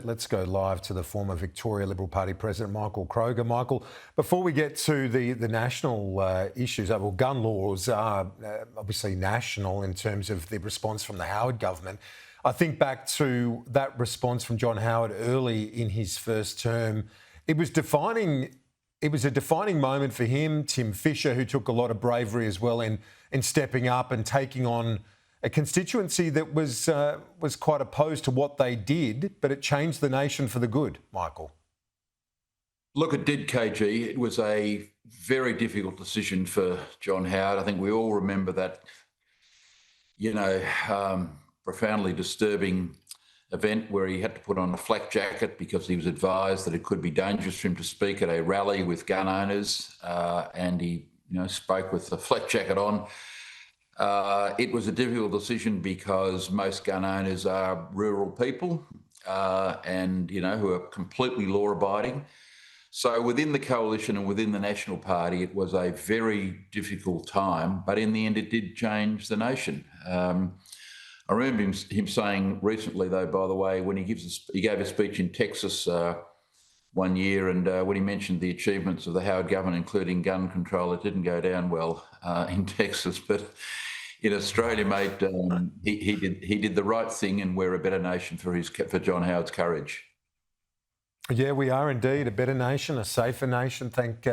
Let's go live to the former Victorian Liberal Party President, Michael Kroger. Michael, before we get to the national issues, well, gun laws are obviously national in terms of the response from the Howard government. I think back to that response from John Howard early in his first term. It was a defining moment for him. Tim Fischer, who took a lot of bravery as well in stepping up and taking on a constituency that was quite opposed to what they did, but it changed the nation for the good, Michael. Look, it did, KG. It was a very difficult decision for John Howard. I think we all remember that, profoundly disturbing event where he had to put on a flak jacket because he was advised that it could be dangerous for him to speak at a rally with gun owners, and he, spoke with the flak jacket on. It was a difficult decision because most gun owners are rural people and who are completely law-abiding. So within the coalition and within the National Party, it was a very difficult time, but in the end, it did change the nation. I remember him saying recently, though, by the way, when he gave a speech in Texas one year, and when he mentioned the achievements of the Howard government, including gun control, it didn't go down well in Texas, but in Australia, mate, he did the right thing, and we're a better nation for John Howard's courage. Yeah, we are indeed a better nation, a safer nation. Thank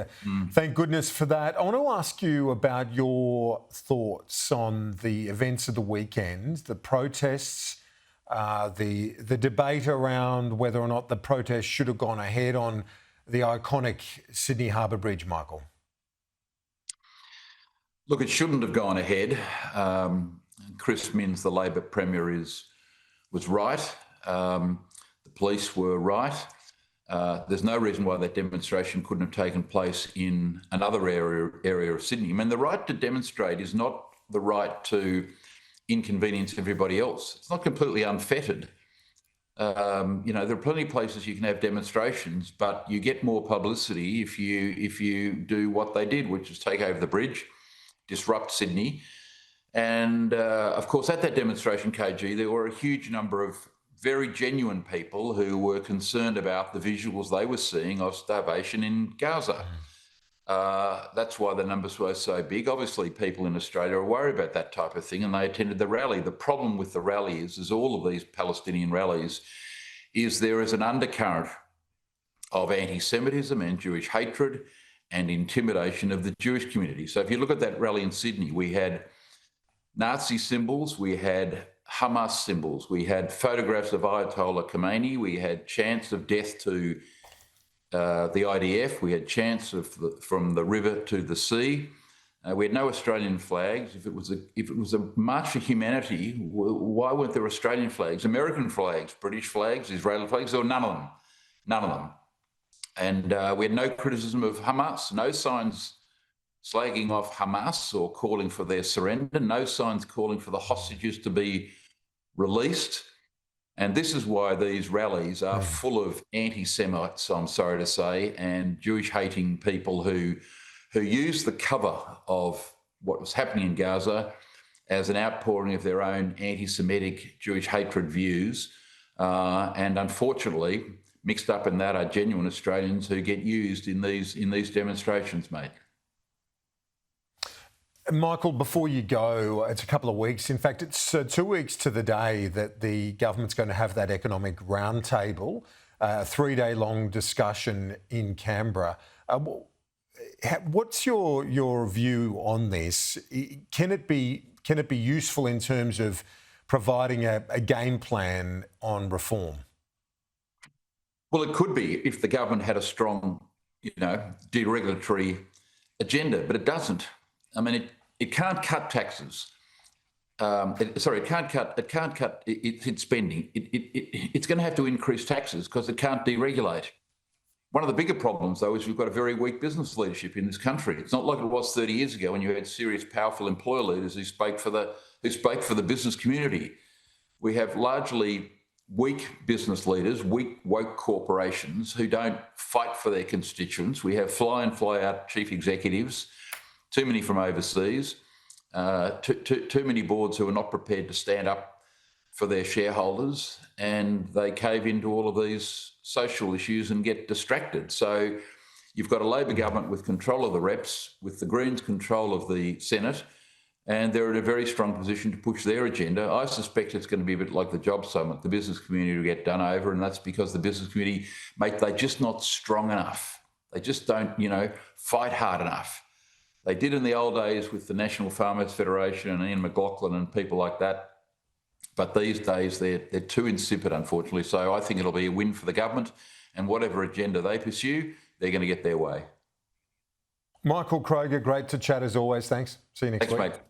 goodness for that. I want to ask you about your thoughts on the events of the weekend, the protests, the debate around whether or not the protests should have gone ahead on the iconic Sydney Harbour Bridge, Michael. Look, it shouldn't have gone ahead. Chris Minns, the Labor Premier, was right. The police were right. There's no reason why that demonstration couldn't have taken place in another area of Sydney. I mean, the right to demonstrate is not the right to inconvenience everybody else. It's not completely unfettered. There are plenty of places you can have demonstrations, but you get more publicity if you do what they did, which is take over the bridge, disrupt Sydney. And of course, at that demonstration, KG, there were a huge number of very genuine people who were concerned about the visuals they were seeing of starvation in Gaza. That's why the numbers were so big. Obviously, people in Australia are worried about that type of thing, and they attended the rally. The problem with the rally is all of these Palestinian rallies, is there is an undercurrent of anti-Semitism and Jewish hatred and intimidation of the Jewish community. So if you look at that rally in Sydney, we had Nazi symbols, we had Hamas symbols, we had photographs of Ayatollah Khomeini, we had chants of death to the IDF, we had chants of from the river to the sea. We had no Australian flags. If it was a march for humanity, why weren't there Australian flags, American flags, British flags, Israeli flags, or none of them? None of them. And we had no criticism of Hamas, no signs slagging off Hamas or calling for their surrender, no signs calling for the hostages to be released. And this is why these rallies are full of anti-Semites, I'm sorry to say, and Jewish-hating people who use the cover of what was happening in Gaza as an outpouring of their own anti-Semitic Jewish hatred views. And unfortunately, mixed up in that are genuine Australians who get used in these demonstrations, mate. Michael, before you go, it's a couple of weeks. In fact, it's 2 weeks to the day that the government's going to have that economic roundtable, a 3-day-long discussion in Canberra. What's your view on this? Can it be useful in terms of providing a game plan on reform? Well, it could be if the government had a strong, deregulatory agenda, but it doesn't. I mean, it can't cut taxes. It can't cut its spending. It's going to have to increase taxes because it can't deregulate. One of the bigger problems, though, is we've got a very weak business leadership in this country. It's not like it was 30 years ago when you had serious, powerful employer leaders who spoke for the business community. We have largely weak business leaders, weak woke corporations who don't fight for their constituents. We have fly in, fly out chief executives, too many from overseas, too many boards who are not prepared to stand up for their shareholders, and they cave into all of these social issues and get distracted. So you've got a Labor government with control of the reps, with the Greens control of the Senate, and they're in a very strong position to push their agenda. I suspect it's going to be a bit like the Jobs Summit. The business community will get done over, and that's because the business community, mate, they're just not strong enough. They just don't, fight hard enough. They did in the old days with the National Farmers Federation and Ian McLaughlin and people like that. But these days, they're too insipid, unfortunately. So I think it'll be a win for the government, and whatever agenda they pursue, they're going to get their way. Michael Kroger, great to chat as always. Thanks. See you next week. Thanks, mate.